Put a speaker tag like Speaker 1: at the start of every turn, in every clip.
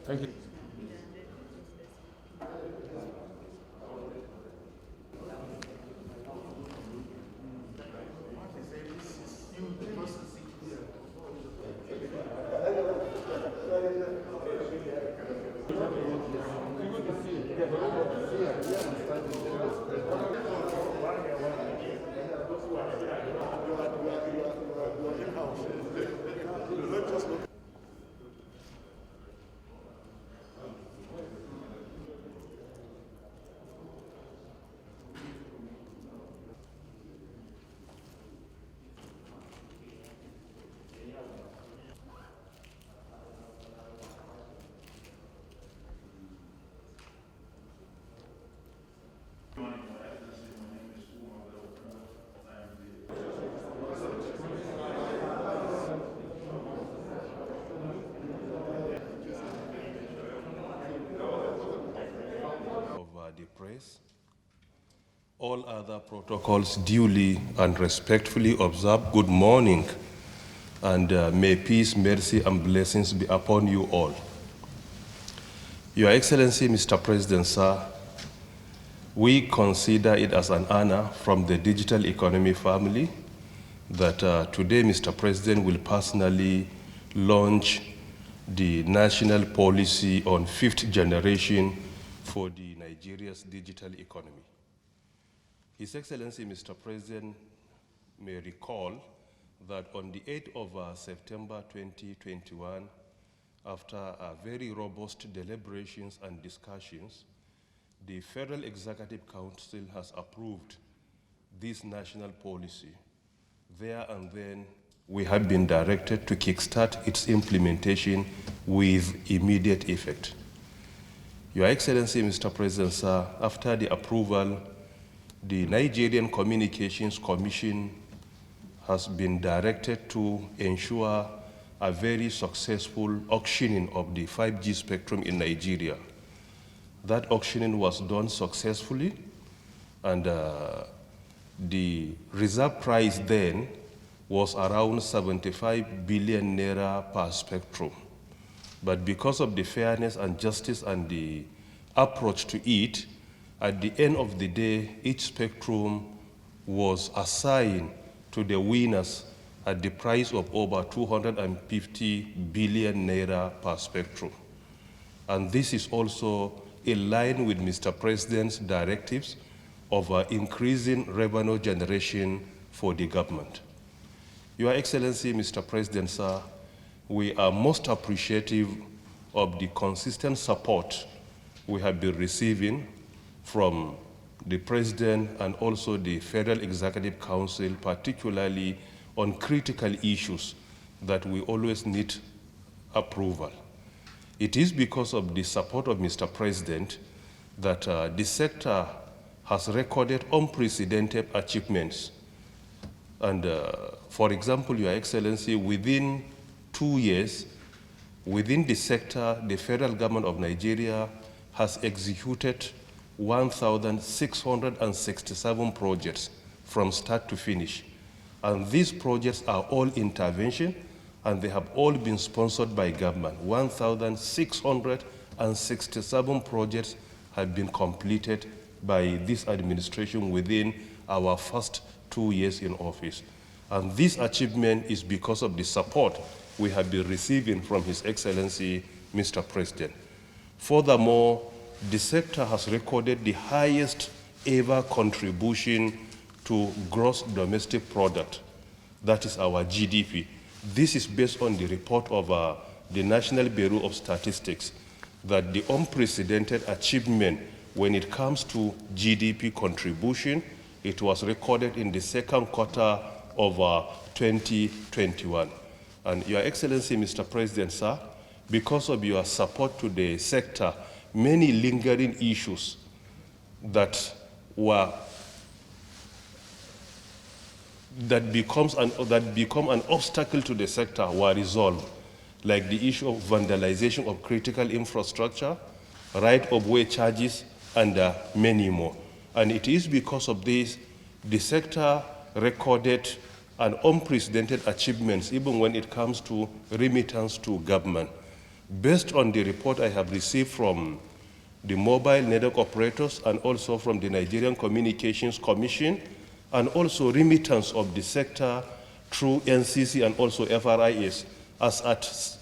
Speaker 1: Thank you.
Speaker 2: The press, all other protocols duly and respectfully observed. Good morning, and may peace, mercy, and blessings be upon you all. Your Excellency, Mr. President, sir, we consider it as an honor from the digital economy family that today, Mr. President, will personally launch the national policy on fifth generation for the Nigeria's digital economy. His Excellency, Mr. President, may recall that on the 8th of September 2021, after very robust deliberations and discussions, the Federal Executive Council has approved this national policy. There and then, we have been directed to kickstart its implementation with immediate effect. Your Excellency, Mr. President, sir, after the approval, the Nigerian Communications Commission has been directed to ensure a very successful auctioning of the 5G spectrum in Nigeria. That auctioning was done successfully, and the reserve price then was around 75 billion naira per spectrum. But because of the fairness and justice and the approach to it, at the end of the day, each spectrum was assigned to the winners at the price of over 250 billion naira per spectrum. And this is also in line with Mr. President's directives of increasing revenue generation for the government. Your Excellency, Mr. President, sir, we are most appreciative of the consistent support we have been receiving from the President and also the Federal Executive Council, particularly on critical issues that we always need approval. It is because of the support of Mr. President that the sector has recorded unprecedented achievements. And for example, Your Excellency, within 2 years, within the sector, the federal government of Nigeria has executed 1,667 projects from start to finish. And these projects are all intervention, and they have all been sponsored by government. 1,667 projects have been completed by this administration within our first 2 years in office. And this achievement is because of the support we have been receiving from His Excellency, Mr. President. Furthermore, the sector has recorded the highest ever contribution to gross domestic product, that is our GDP. This is based on the report of the National Bureau of Statistics, that the unprecedented achievement when it comes to GDP contribution, it was recorded in the second quarter of 2021. And Your Excellency, Mr. President, sir, because of your support to the sector, many lingering issues that become an obstacle to the sector were resolved, like the issue of vandalization of critical infrastructure, right-of-way charges, and many more. And it is because of this, the sector recorded and unprecedented achievements, even when it comes to remittance to government. Based on the report I have received from the mobile network operators and also from the Nigerian Communications Commission, and also remittance of the sector through NCC and also FRIS, as at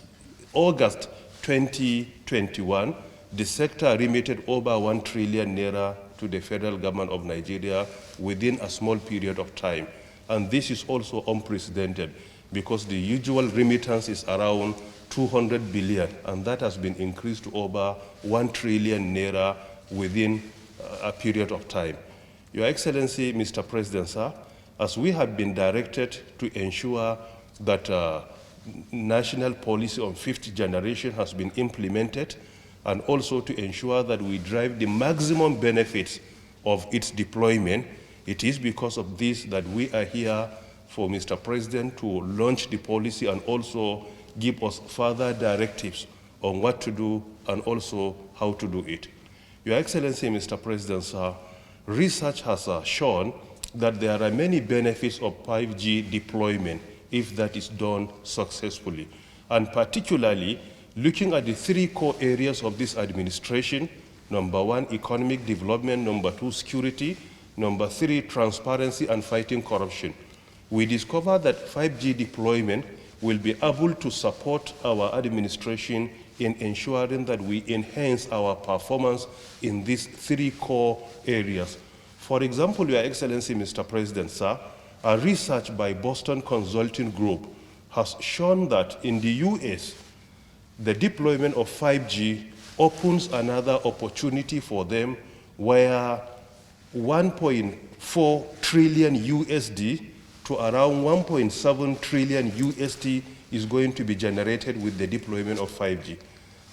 Speaker 2: August 2021, the sector remitted over 1 trillion naira to the federal government of Nigeria within a small period of time. And this is also unprecedented because the usual remittance is around 200 billion, and that has been increased to over 1 trillion naira within a period of time. Your Excellency, Mr. President, sir, as we have been directed to ensure that national policy on fifth generation has been implemented, and also to ensure that we drive the maximum benefits of its deployment, it is because of this that we are here for Mr. President to launch the policy and also give us further directives on what to do and also how to do it. Your Excellency, Mr. President, sir, research has shown that there are many benefits of 5G deployment if that is done successfully. And particularly, looking at the three core areas of this administration: number one, economic development; number two, security; number three, transparency and fighting corruption. We discovered that 5G deployment will be able to support our administration in ensuring that we enhance our performance in these three core areas. For example, Your Excellency, Mr. President, sir, a research by Boston Consulting Group has shown that in the US, the deployment of 5G opens another opportunity for them where 1.4 trillion USD to around 1.7 trillion USD is going to be generated with the deployment of 5G.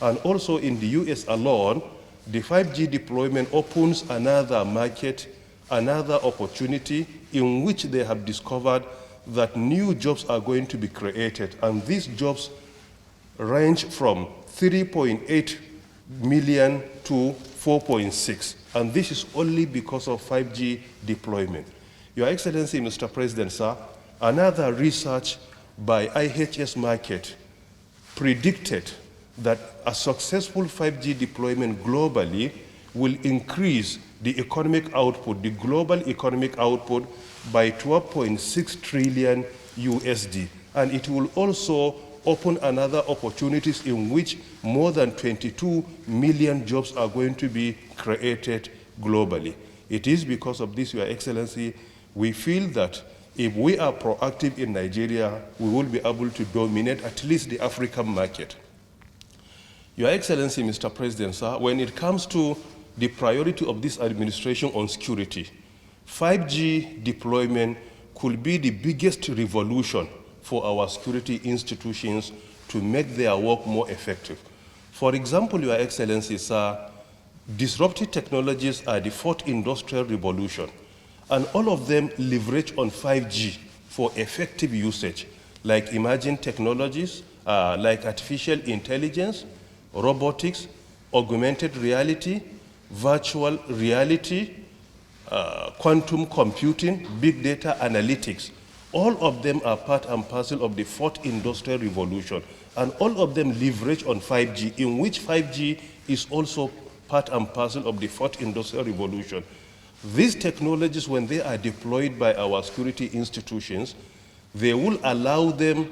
Speaker 2: And also in the US alone, the 5G deployment opens another market, another opportunity in which they have discovered that new jobs are going to be created. And these jobs range from 3.8 million to 4.6. And this is only because of 5G deployment. Your Excellency, Mr. President, sir, another research by IHS Markit predicted that a successful 5G deployment globally will increase the economic output, the global economic output, by 12.6 trillion USD. And it will also open another opportunities in which more than 22 million jobs are going to be created globally. It is because of this, Your Excellency, we feel that if we are proactive in Nigeria, we will be able to dominate at least the African market. Your Excellency, Mr. President, sir, when it comes to the priority of this administration on security, 5G deployment could be the biggest revolution for our security institutions to make their work more effective. For example, Your Excellency, sir, disruptive technologies are the fourth industrial revolution, and all of them leverage on 5G for effective usage, like emerging technologies, like artificial intelligence, robotics, augmented reality, virtual reality, quantum computing, big data analytics. All of them are part and parcel of the fourth industrial revolution, and all of them leverage on 5G, in which 5G is also part and parcel of the fourth industrial revolution. These technologies, when they are deployed by our security institutions, they will allow them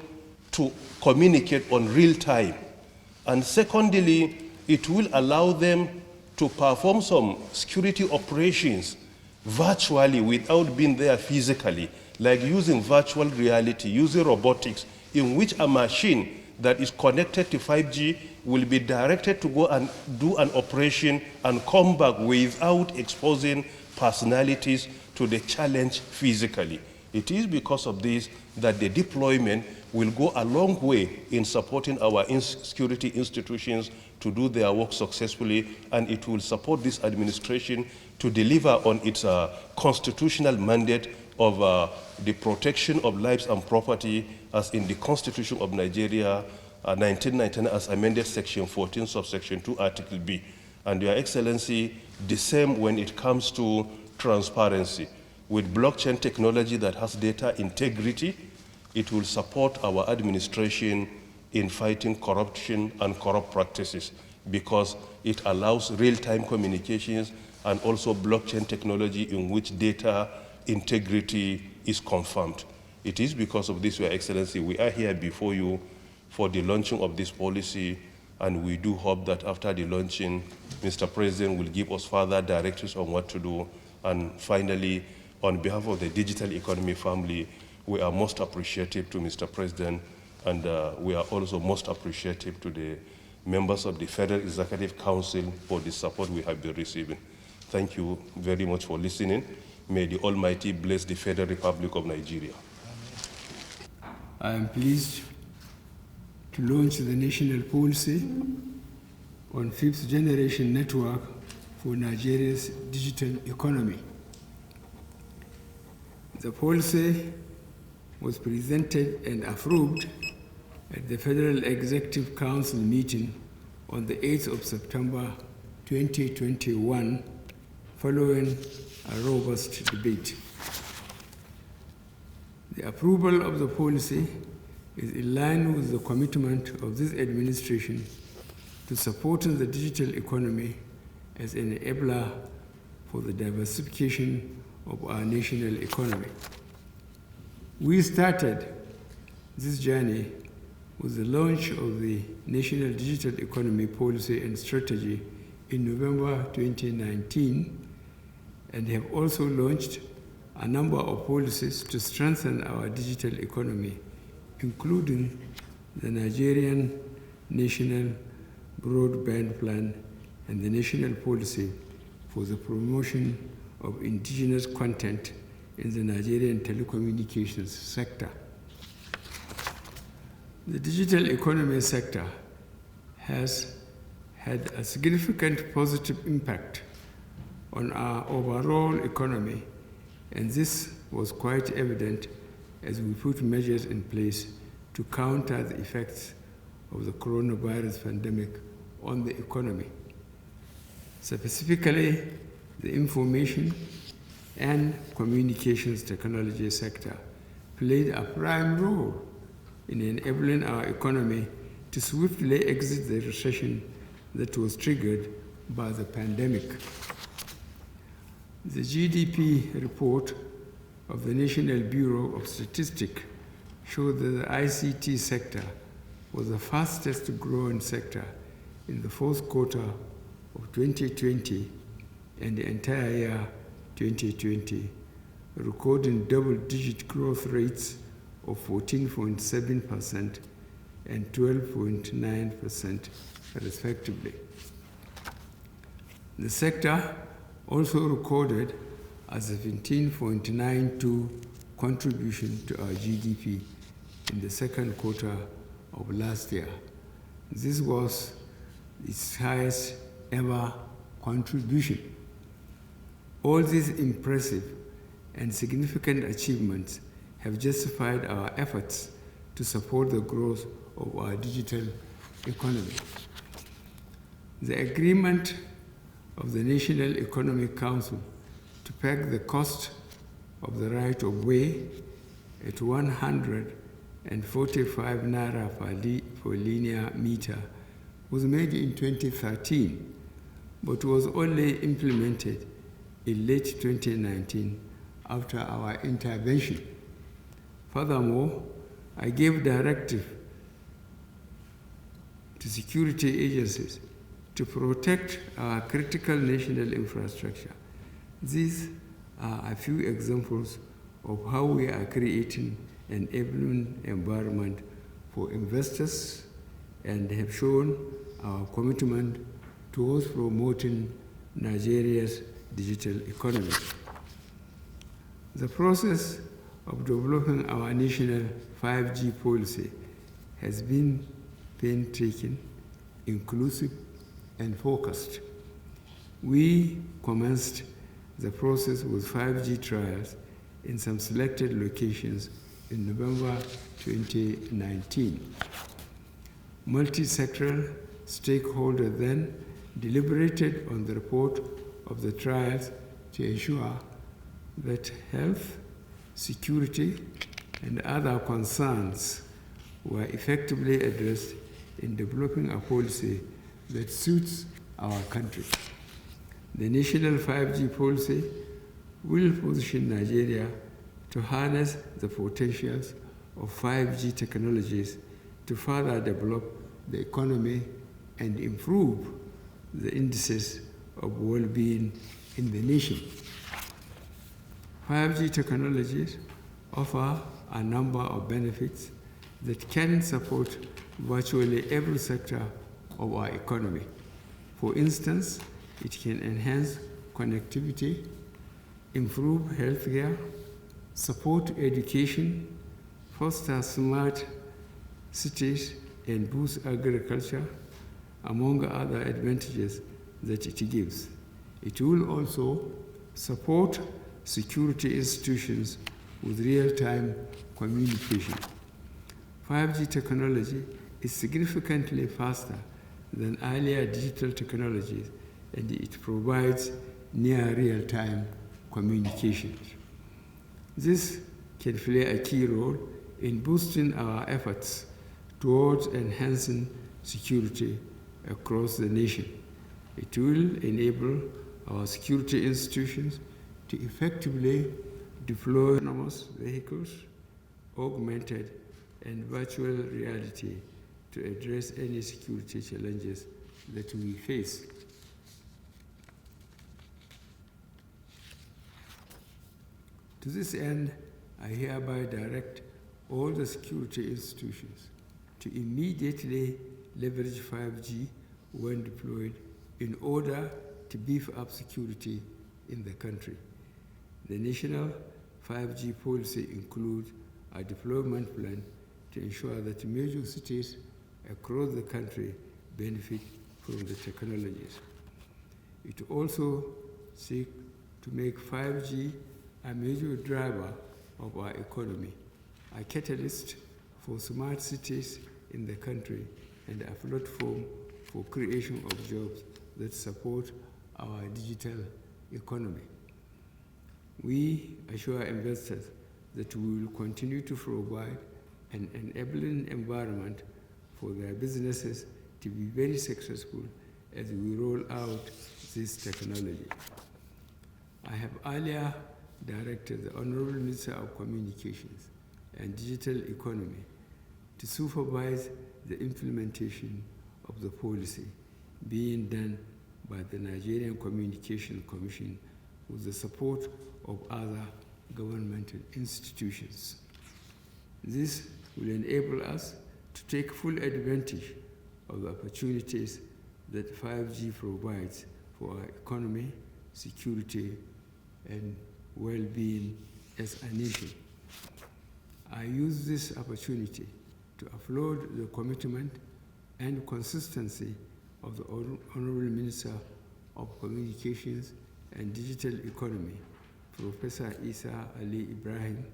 Speaker 2: to communicate on real time. And secondly, it will allow them to perform some security operations virtually without being there physically, like using virtual reality, using robotics, in which a machine that is connected to 5G will be directed to go and do an operation and come back without exposing personalities to the challenge physically. It is because of this that the deployment will go a long way in supporting our security institutions to do their work successfully, and it will support this administration to deliver on its constitutional mandate of the protection of lives and property as in the Constitution of Nigeria, 1999, as amended Section 14, subsection 2, Article B. And Your Excellency, the same when it comes to transparency. With blockchain technology that has data integrity, It will support our administration in fighting corruption and corrupt practices because it allows real-time communications and also blockchain technology in which data integrity is confirmed. It is because of this, Your Excellency, we are here before you for the launching of this policy, and we do hope that after the launching, Mr. President will give us further directives on what to do. And finally, on behalf of the digital economy family, we are most appreciative to Mr. President, and we are also most appreciative to the members of the Federal Executive Council for the support we have been receiving. Thank you very much for listening. May the Almighty bless the Federal Republic of Nigeria.
Speaker 1: I am pleased to launch the national policy on fifth generation network for Nigeria's digital economy. The policy was presented and approved at the Federal Executive Council meeting on the 8th of September 2021, following a robust debate. The approval of the policy is in line with the commitment of this administration to supporting the digital economy as an enabler for the diversification of our national economy. We started this journey with the launch of the National Digital Economy Policy and Strategy in November 2019, and have also launched a number of policies to strengthen our digital economy, including the Nigerian National Broadband Plan and the National Policy for the Promotion of Indigenous Content in the Nigerian telecommunications sector. The digital economy sector has had a significant positive impact on our overall economy, and this was quite evident as we put measures in place to counter the effects of the coronavirus pandemic on the economy. Specifically, the information and communications technology sector played a prime role in enabling our economy to swiftly exit the recession that was triggered by the pandemic. The GDP report of the National Bureau of Statistics showed that the ICT sector was the fastest growing sector in the fourth quarter of 2020 and the entire year 2020, recording double-digit growth rates of 14.7% and 12.9% respectively. The sector also recorded a 17.92 contribution to our GDP in the second quarter of last year. This was its highest ever contribution. All these impressive and significant achievements have justified our efforts to support the growth of our digital economy. The agreement of the National Economic Council to peg the cost of the right of way at 145 naira per linear meter was made in 2013, but was only implemented in late 2019 after our intervention. Furthermore, I gave directive to security agencies to protect our critical national infrastructure. These are a few examples of how we are creating an enabling environment for investors and have shown our commitment towards promoting Nigeria's digital economy. The process of developing our national 5G policy has been painstaking, inclusive, and focused. We commenced the process with 5G trials in some selected locations in November 2019. Multi-sectoral stakeholders then deliberated on the report of the trials to ensure that health, security, and other concerns were effectively addressed in developing a policy that suits our country. The national 5G policy will position Nigeria to harness the potentials of 5G technologies to further develop the economy and improve the indices of well-being in the nation. 5G technologies offer a number of benefits that can support virtually every sector of our economy. For instance, it can enhance connectivity, improve healthcare, support education, foster smart cities, and boost agriculture, among other advantages that it gives. It will also support security institutions with real-time communication. 5G technology is significantly faster than earlier digital technologies, and it provides near real-time communications. This can play a key role in boosting our efforts towards enhancing security across the nation. It will enable our security institutions to effectively deploy autonomous vehicles, augmented and virtual reality to address any security challenges that we face. To this end, I hereby direct all the security institutions to immediately leverage 5G when deployed in order to beef up security in the country. The national 5G policy includes a deployment plan to ensure that major cities across the country benefit from the technologies. It also seeks to make 5G a major driver of our economy, a catalyst for smart cities in the country, and a platform for creation of jobs that support our digital economy. We assure investors that we will continue to provide an enabling environment for their businesses to be very successful as we roll out this technology. I have earlier directed the Honorable Minister of Communications and Digital Economy to supervise the implementation of the policy being done by the Nigerian Communications Commission with the support of other governmental institutions. This will enable us to take full advantage of the opportunities that 5G provides for our economy, security, and well-being as a nation. I use this opportunity to applaud the commitment and consistency of the Honorable Minister of Communications and Digital Economy, Professor Isa Ali Ibrahim,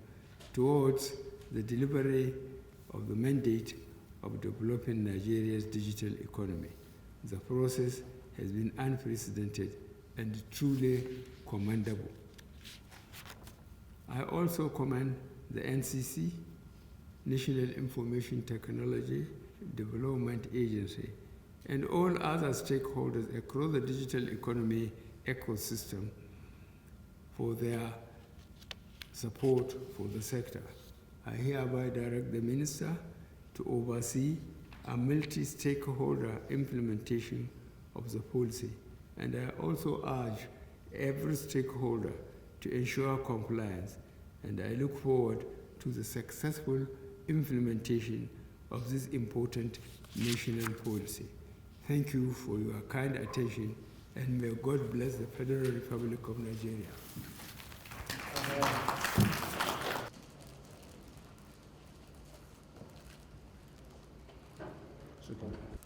Speaker 1: towards the delivery of the mandate of developing Nigeria's digital economy. The process has been unprecedented and truly commendable. I also commend the NCC, National Information Technology Development Agency, and all other stakeholders across the digital economy ecosystem for their support for the sector. I hereby direct the Minister to oversee a multi-stakeholder implementation of the policy, and I also urge every stakeholder to ensure compliance, and I look forward to the successful implementation of this important national policy. Thank you for your kind attention, and may God bless the Federal Republic of Nigeria. Second.